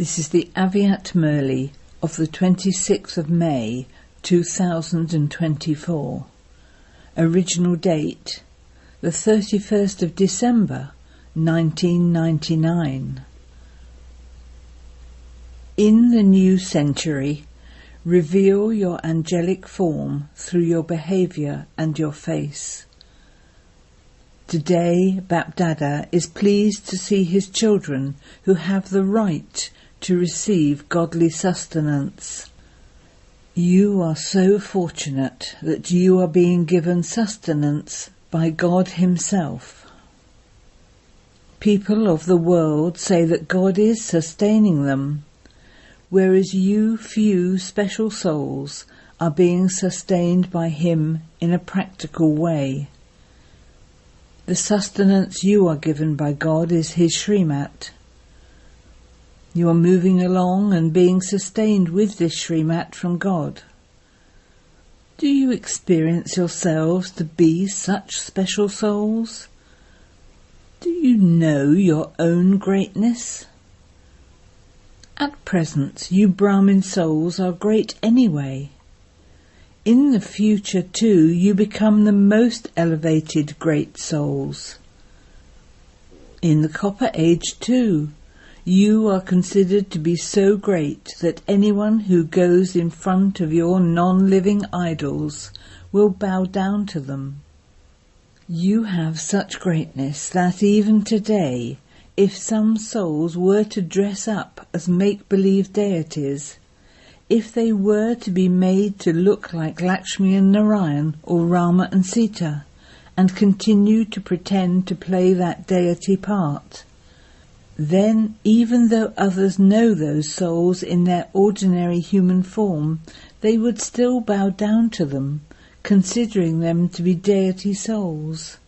This is the Avyakt Murli of the 26th of May 2024. Original date the 31st of December 1999. In the new century, reveal your angelic form through your behaviour and your face. Today, BapDada is pleased to see his children who have the right to receive godly sustenance. You are so fortunate that you are being given sustenance by God Himself. People of the world say that God is sustaining them, whereas you few special souls are being sustained by Him in a practical way. The sustenance you are given by God is His Srimat. You are moving along and being sustained with this Srimat from God. Do you experience yourselves to be such special souls? Do you know your own greatness? At present, you Brahmin souls are great anyway. In the future too, you become the most elevated great souls. In the Copper Age too, you are considered to be so great that anyone who goes in front of your non-living idols will bow down to them. You have such greatness that even today, if some souls were to dress up as make-believe deities, if they were to be made to look like Lakshmi and Narayan or Rama and Sita, and continue to pretend to play that deity part, then even though others know those souls in their ordinary human form, they would still bow down to them, considering them to be deity souls.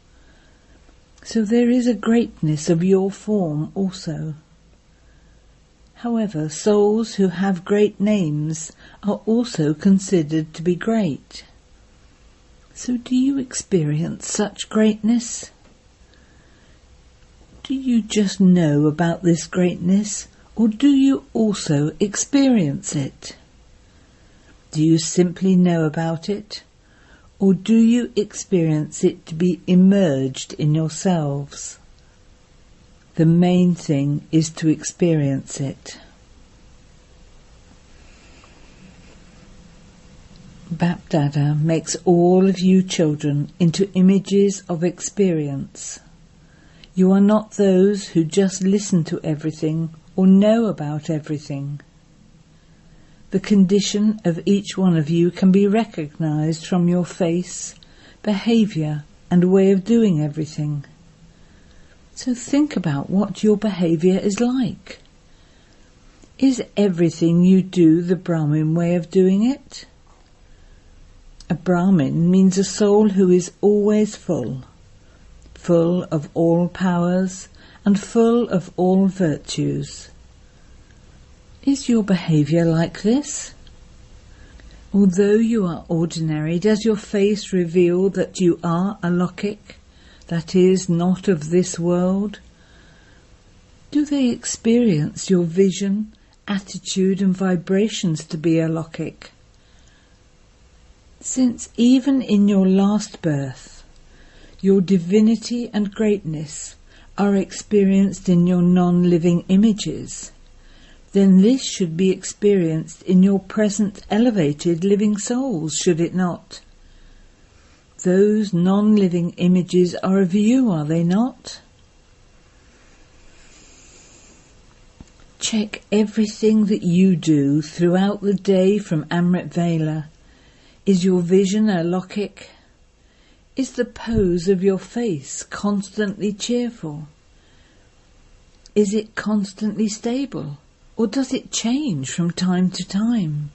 So there is a greatness of your form also. However, souls who have great names are also considered to be great. So do you experience such greatness? Do you just know about this greatness, or do you also experience it? Do you simply know about it, or do you experience it to be immersed in yourselves? The main thing is to experience it. BapDada makes all of you children into images of experience. You are not those who just listen to everything or know about everything. The condition of each one of you can be recognized from your face, behaviour and way of doing everything. So think about what your behaviour is like. Is everything you do the Brahmin way of doing it? A Brahmin means a soul who is always full of all powers and full of all virtues. Is your behaviour like this? Although you are ordinary, does your face reveal that you are a Lokik, that is, not of this world? Do they experience your vision, attitude and vibrations to be a Lokik? Since even in your last birth, your divinity and greatness are experienced in your non-living images, then this should be experienced in your present elevated living souls, should it not? Those non-living images are of you, are they not? Check everything that you do throughout the day from Amrit Vela. Is your vision a Lokik? Is the pose of your face constantly cheerful? Is it constantly stable, or does it change from time to time?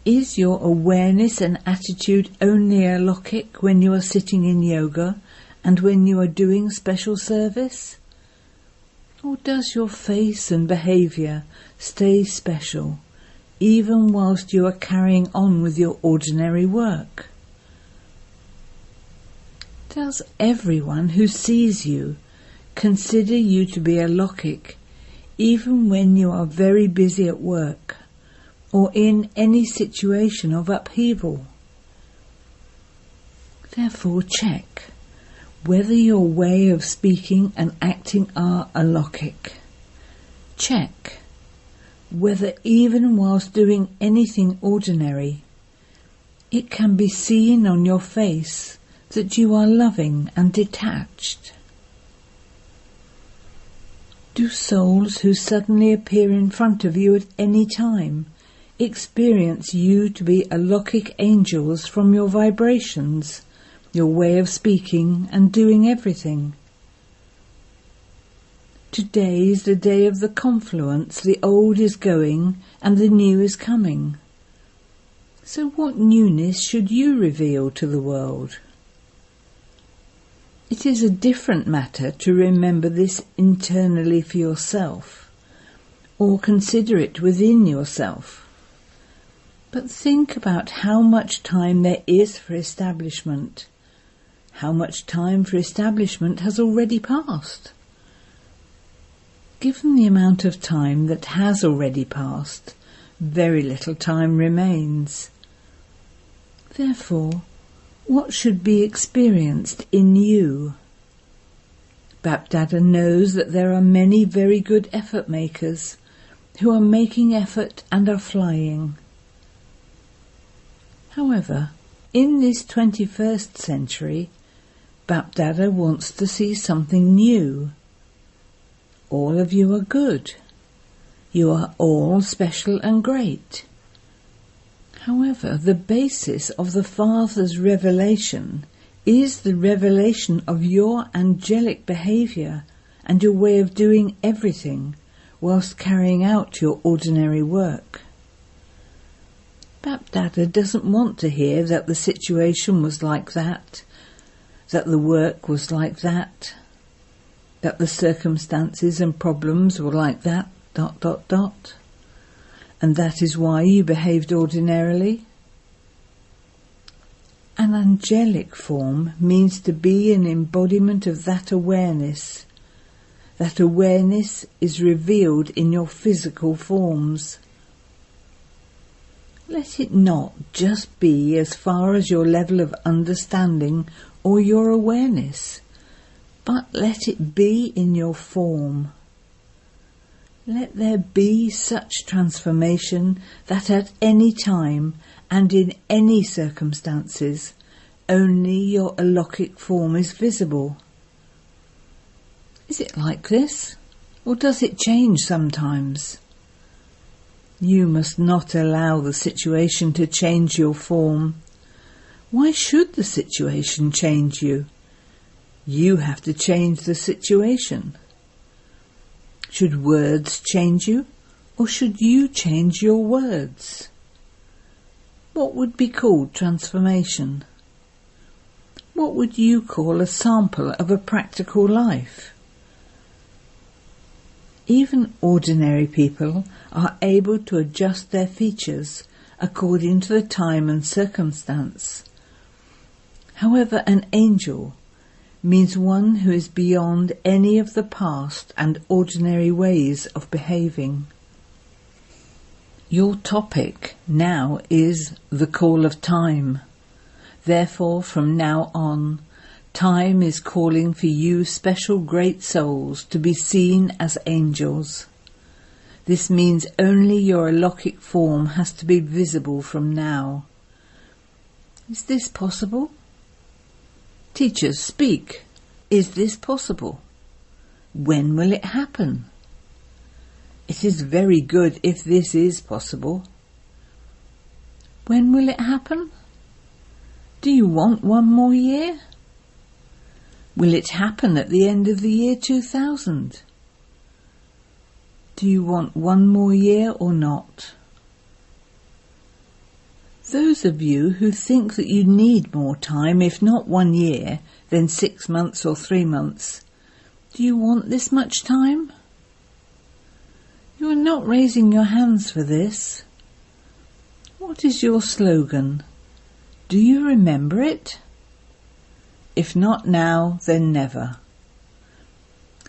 Is your awareness and attitude only a Lokik when you are sitting in yoga and when you are doing special service? Or does your face and behaviour stay special even whilst you are carrying on with your ordinary work? Does everyone who sees you consider you to be a Lokik even when you are very busy at work or in any situation of upheaval. Therefore, check whether your way of speaking and acting are alokik. Check whether even whilst doing anything ordinary, it can be seen on your face that you are loving and detached. Do souls who suddenly appear in front of you at any time experience you to be alokik angels from your vibrations, your way of speaking and doing everything? Today is the day of the confluence. The old is going and the new is coming. So what newness should you reveal to the world? It is a different matter to remember this internally for yourself, or consider it within yourself. But think about how much time there is for establishment. How much time for establishment has already passed? Given the amount of time that has already passed, very little time remains. Therefore, what should be experienced in you? BapDada knows that there are many very good effort makers who are making effort and are flying. However, in this 21st century, BapDada wants to see something new. All of you are good. You are all special and great. However, the basis of the Father's revelation is the revelation of your angelic behaviour and your way of doing everything whilst carrying out your ordinary work. BapDada doesn't want to hear that the situation was like that the work was like that the circumstances and problems were like that, ... and that is why you behaved ordinarily. An angelic form means to be an embodiment of that awareness. That awareness is revealed in your physical forms. Let it not just be as far as your level of understanding or your awareness, but let it be in your form. Let there be such transformation that at any time and in any circumstances only your alokik form is visible. Is it like this, or does it change sometimes? You must not allow the situation to change your form. Why should the situation change you? You have to change the situation. Should words change you, or should you change your words? What would be called transformation? What would you call a sample of a practical life? Even ordinary people are able to adjust their features according to the time and circumstance. However, an angel means one who is beyond any of the past and ordinary ways of behaving. Your topic now is the call of time. Therefore, from now on, time is calling for you special great souls to be seen as angels. This means only your alokik form has to be visible from now. Is this possible? Teachers, speak. Is this possible? When will it happen? It is very good if this is possible. When will it happen? Do you want one more year? Will it happen at the end of the year 2000? Do you want one more year or not? Those of you who think that you need more time, if not 1 year, then 6 months or 3 months, do you want this much time? You are not raising your hands for this. What is your slogan? Do you remember it? If not now, then never.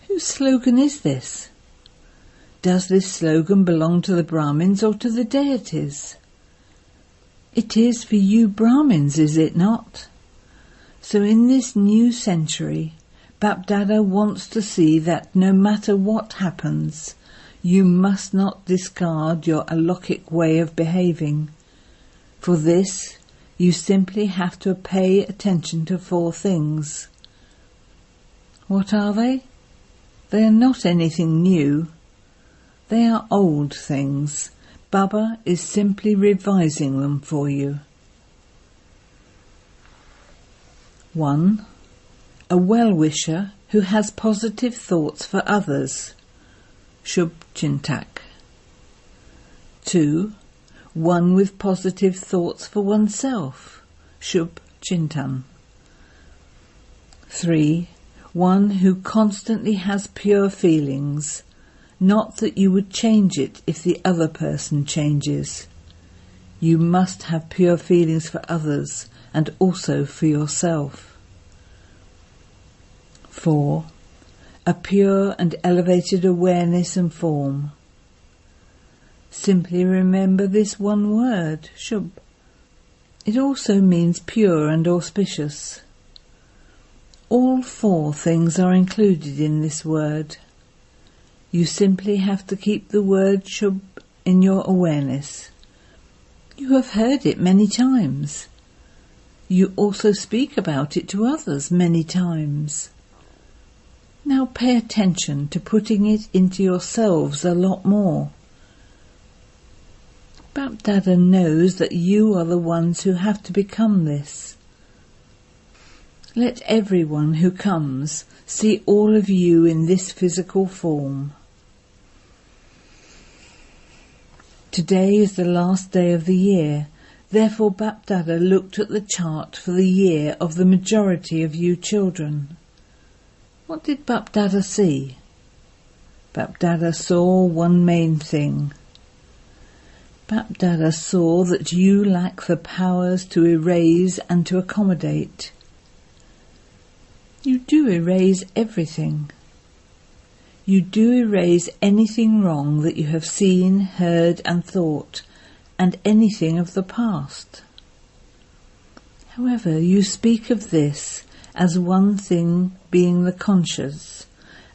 Whose slogan is this? Does this slogan belong to the Brahmins or to the deities? It is for you Brahmins, is it not? So in this new century, BapDada wants to see that no matter what happens, you must not discard your alokhic way of behaving. For this, you simply have to pay attention to 4 things. What are they? They are not anything new. They are old things. Baba is simply revising them for you. 1. A well-wisher who has positive thoughts for others. Shubchintak. 2. One with positive thoughts for oneself. Shubchintan. 3. One who constantly has pure feelings, not that you would change it if the other person changes. You must have pure feelings for others and also for yourself. 4. A pure and elevated awareness and form. Simply remember this one word, Shub. It also means pure and auspicious. All 4 things are included in this word. You simply have to keep the word Shub in your awareness. You have heard it many times. You also speak about it to others many times. Now pay attention to putting it into yourselves a lot more. BapDada knows that you are the ones who have to become this. Let everyone who comes see all of you in this physical form. Today is the last day of the year, therefore BapDada looked at the chart for the year of the majority of you children. What did BapDada see? BapDada saw one main thing. BapDada saw that you lack the powers to erase and to accommodate. You do erase everything. You do erase anything wrong that you have seen, heard and thought, and anything of the past. However, you speak of this as one thing being the conscious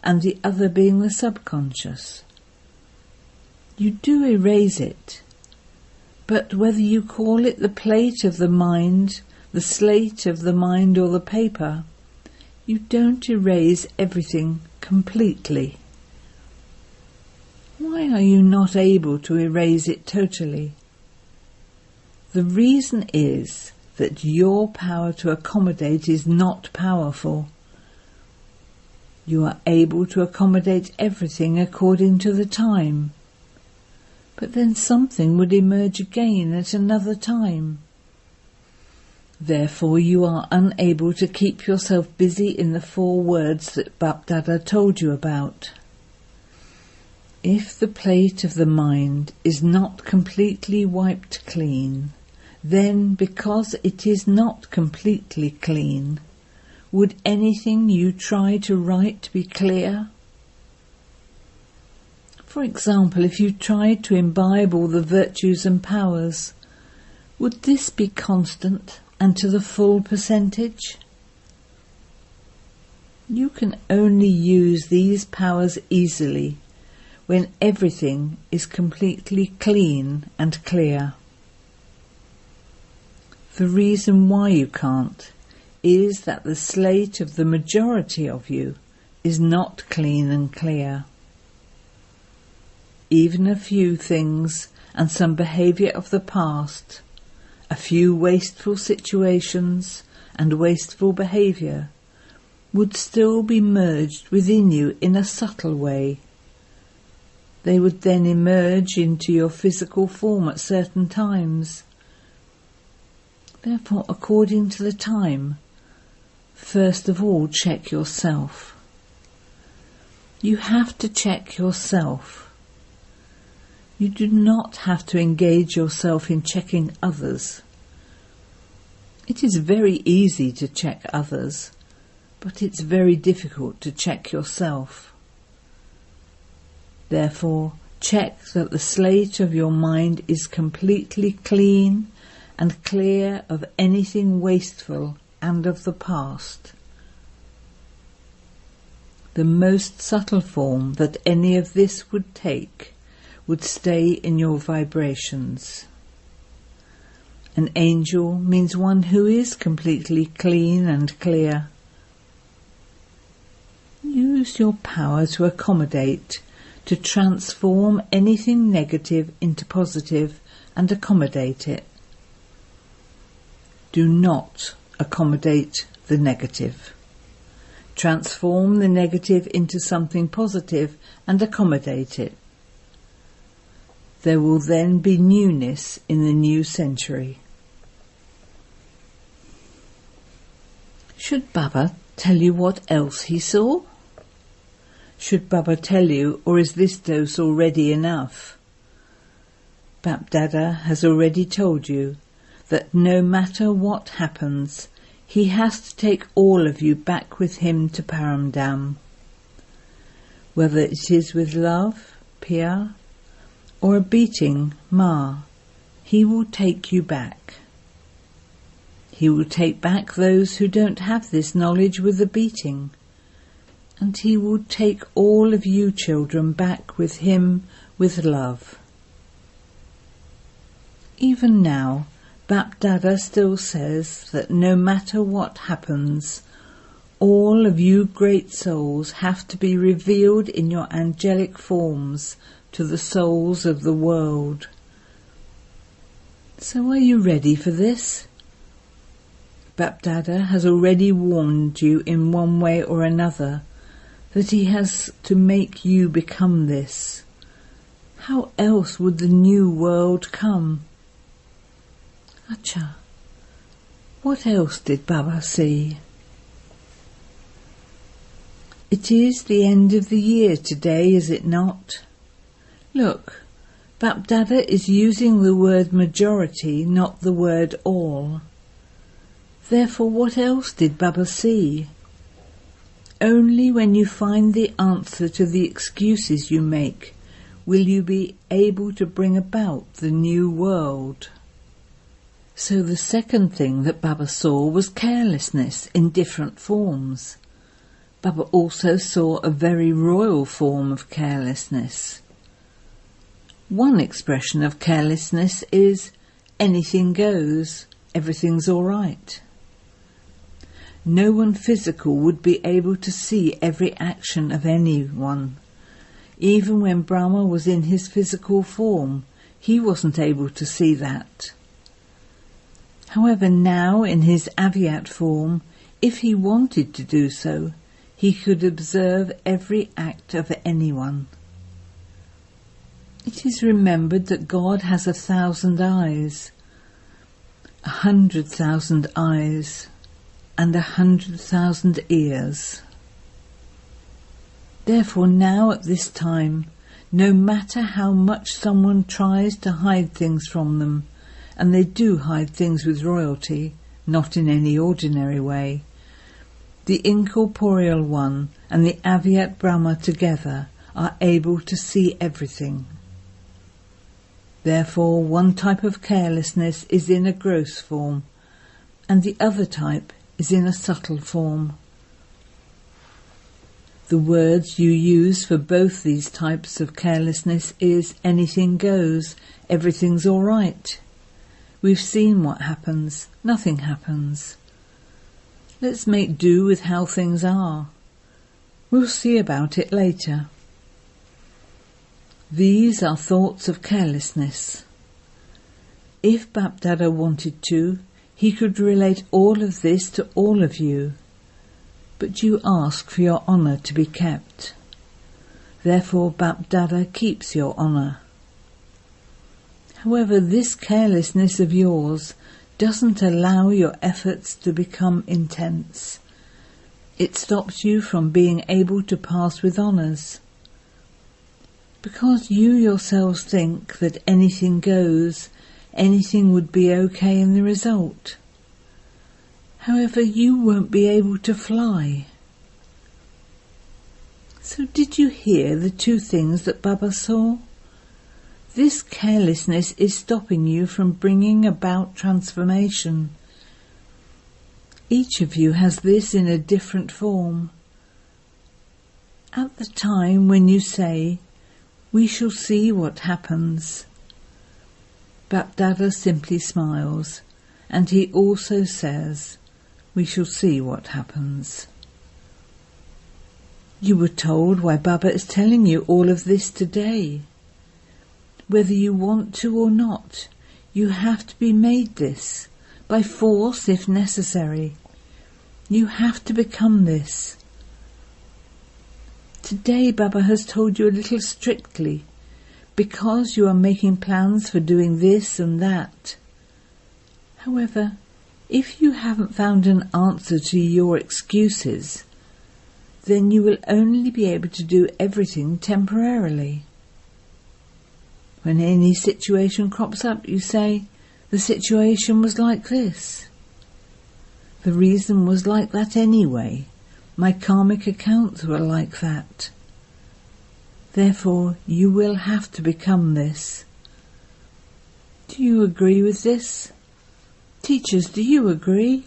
and the other being the subconscious. You do erase it, but whether you call it the plate of the mind, the slate of the mind or the paper, you don't erase everything completely. Why are you not able to erase it totally? The reason is that your power to accommodate is not powerful. You are able to accommodate everything according to the time, but then something would emerge again at another time. Therefore you are unable to keep yourself busy in the 4 words that BapDada told you about. If the plate of the mind is not completely wiped clean, then because it is not completely clean, would anything you try to write be clear? For example, if you tried to imbibe all the virtues and powers, would this be constant and to the full percentage? You can only use these powers easily when everything is completely clean and clear. The reason why you can't is that the slate of the majority of you is not clean and clear. Even a few things and some behaviour of the past, a few wasteful situations and wasteful behaviour would still be merged within you in a subtle way. They would then emerge into your physical form at certain times. Therefore, according to the time, first of all check yourself. You have to check yourself. You do not have to engage yourself in checking others. It is very easy to check others, but it's very difficult to check yourself. Therefore, check that the slate of your mind is completely clean and clear of anything wasteful and of the past. The most subtle form that any of this would take would stay in your vibrations. An angel means one who is completely clean and clear. Use your power to accommodate, to transform anything negative into positive and accommodate it. Do not accommodate the negative. Transform the negative into something positive and accommodate it. There will then be newness in the new century. Should Baba tell you what else he saw? Should Baba tell you, or is this dose already enough? BapDada has already told you that no matter what happens, he has to take all of you back with him to Paramdam. Whether it is with love, Pia, or a beating, Ma, he will take you back. He will take back those who don't have this knowledge with the beating, and he will take all of you children back with him with love. Even now, BapDada still says that no matter what happens, all of you great souls have to be revealed in your angelic forms to the souls of the world. So are you ready for this? BapDada has already warned you in one way or another that he has to make you become this. How else would the new world come? Acha, what else did Baba see? It is the end of the year today, is it not? Look, BapDada is using the word majority, not the word all. Therefore, what else did Baba see? Only when you find the answer to the excuses you make will you be able to bring about the new world. So the second thing that Baba saw was carelessness in different forms. Baba also saw a very royal form of carelessness. One expression of carelessness is, anything goes, everything's all right. No one physical would be able to see every action of anyone. Even when Brahma was in his physical form, he wasn't able to see that. However, now in his Avyakt form, if he wanted to do so, he could observe every act of anyone. It is remembered that God has 1,000 eyes, 100,000 eyes, and 100,000 ears. Therefore now at this time, no matter how much someone tries to hide things from them, and they do hide things with royalty, not in any ordinary way, the incorporeal one and the Avyakt Brahma together are able to see everything. Therefore one type of carelessness is in a gross form, and the other type is in a subtle form. The words you use for both these types of carelessness is anything goes, everything's all right. We've seen what happens, nothing happens. Let's make do with how things are. We'll see about it later. These are thoughts of carelessness. If BapDada wanted to, he could relate all of this to all of you, but you ask for your honour to be kept. Therefore BapDada keeps your honour. However, this carelessness of yours doesn't allow your efforts to become intense. It stops you from being able to pass with honours. Because you yourselves think that anything goes, anything would be okay in the result. However, you won't be able to fly. So did you hear the two things that Baba saw? This carelessness is stopping you from bringing about transformation. Each of you has this in a different form. At the time when you say, "We shall see what happens," BapDada simply smiles, and he also says, "We shall see what happens." You were told why Baba is telling you all of this today. Whether you want to or not, you have to be made this, by force if necessary. You have to become this. Today Baba has told you a little strictly, because you are making plans for doing this and that. However, if you haven't found an answer to your excuses, then you will only be able to do everything temporarily. When any situation crops up, you say, "The situation was like this. The reason was like that anyway. My karmic accounts were like that." Therefore, you will have to become this. Do you agree with this? Teachers, do you agree?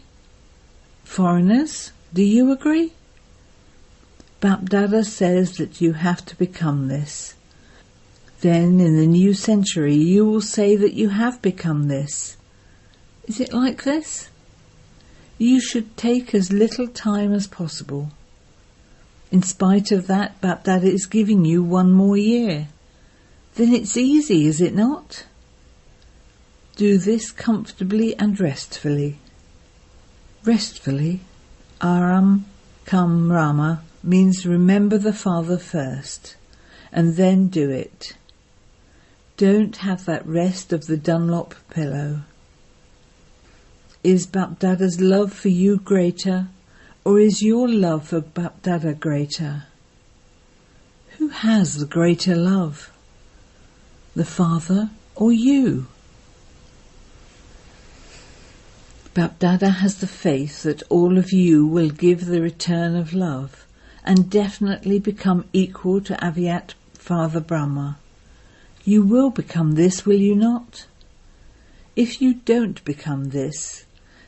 Foreigners, do you agree? BapDada says that you have to become this. Then in the new century you will say that you have become this. Is it like this? You should take as little time as possible. In spite of that, BapDada is giving you 1 more year. Then it's easy, is it not? Do this comfortably and restfully. Restfully, Aram Kam Rama, means remember the Father first, and then do it. Don't have that rest of the Dunlop pillow. Is BapDada's love for you greater, or is your love for BapDada greater? Who has the greater love? The Father or you? BapDada has the faith that all of you will give the return of love and definitely become equal to Avyakt Father Brahma. You will become this, will you not? If you don't become this,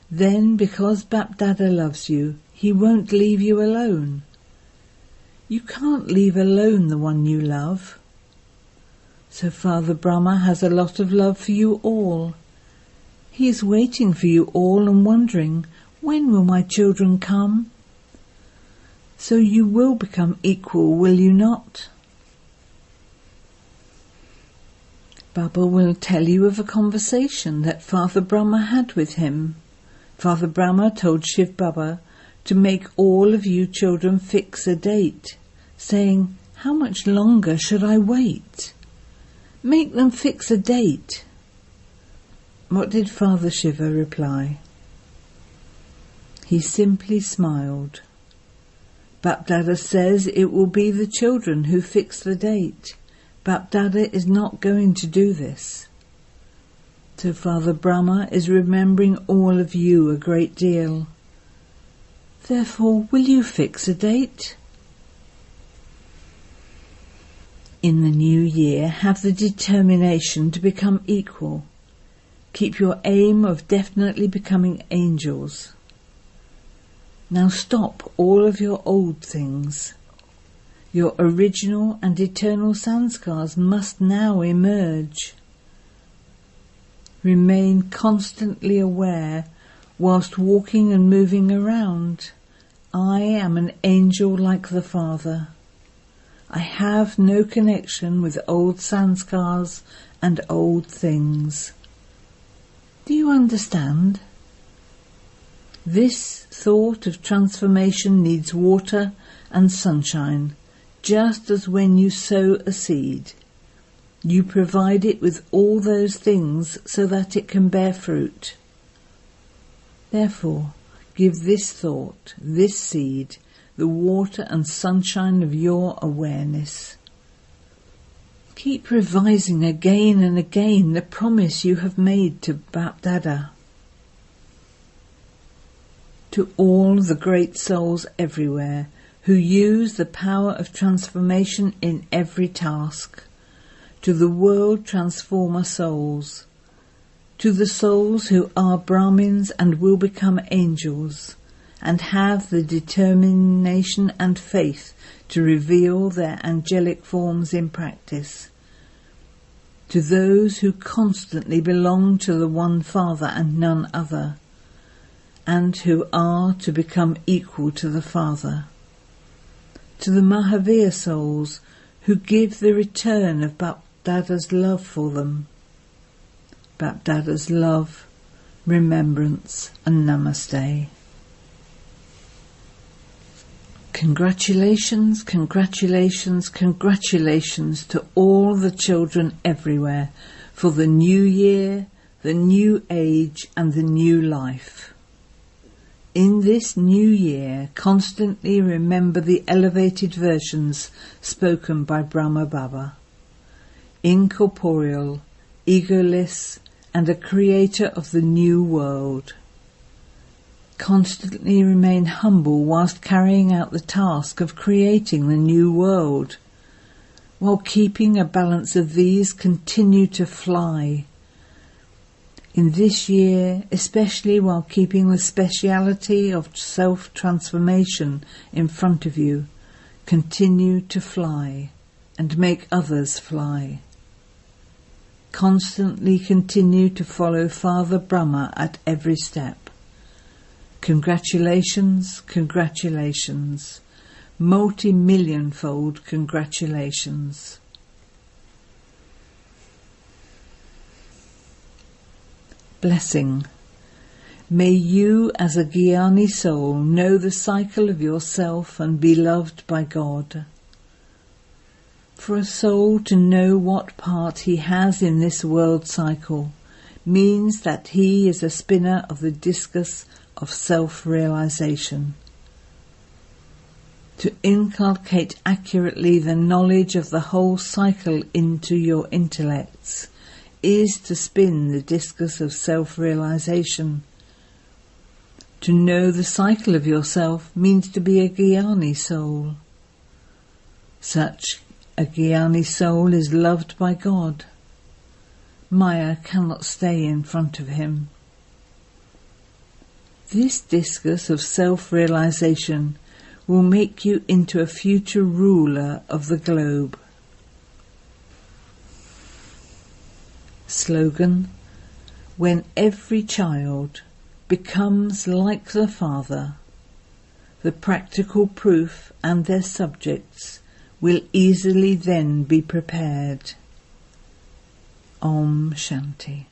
then because BapDada loves you, he won't leave you alone. You can't leave alone the one you love. So Father Brahma has a lot of love for you all. He is waiting for you all and wondering, when will my children come? So you will become equal, will you not? Baba will tell you of a conversation that Father Brahma had with him. Father Brahma told shivbaba to make all of you children fix a date, saying, "How much longer should I wait? Make them fix a date." What did Father Shiva reply? He simply smiled. BapDada says it will be the children who fix the date. BapDada is not going to do this. So Father Brahma is remembering all of you a great deal. Therefore, will you fix a date? In the new year, have the determination to become equal. Keep your aim of definitely becoming angels. Now stop all of your old things. Your original and eternal sanskars must now emerge. Remain constantly aware whilst walking and moving around. I am an angel like the Father. I have no connection with old sanskars and old things. Do you understand? This thought of transformation needs water and sunshine, just as when you sow a seed. You provide it with all those things so that it can bear fruit. Therefore, give this thought, this seed, the water and sunshine of your awareness. Keep revising again and again the promise you have made to BapDada. To all the great souls everywhere who use the power of transformation in every task, to the world transformer souls, to the souls who are Brahmins and will become angels, and have the determination and faith to reveal their angelic forms in practice, to those who constantly belong to the one Father and none other, and who are to become equal to the Father, to the Mahavir souls who give the return of BapDada's love for them, BapDada's love, remembrance and namaste. Congratulations, congratulations, congratulations to all the children everywhere for the new year, the new age and the new life. In this new year, constantly remember the elevated versions spoken by Brahma Baba, incorporeal, egoless, and a creator of the new world. Constantly remain humble whilst carrying out the task of creating the new world. While keeping a balance of these, continue to fly. In this year, especially while keeping the speciality of self-transformation in front of you, continue to fly and make others fly. Constantly continue to follow Father Brahma at every step. Congratulations, congratulations, multi-million-fold congratulations. Blessing. May you as a Jnani soul know the cycle of yourself and be loved by God. For a soul to know what part he has in this world cycle means that he is a spinner of the discus of self-realization. To inculcate accurately the knowledge of the whole cycle into your intellects is to spin the discus of self-realization. To know the cycle of yourself means to be a Jnani soul. Such a Jnani soul is loved by God. Maya cannot stay in front of him. This discus of self-realization will make you into a future ruler of the globe. Slogan: when every child becomes like the Father, the practical proof and their subjects will easily then be prepared. Om Shanti.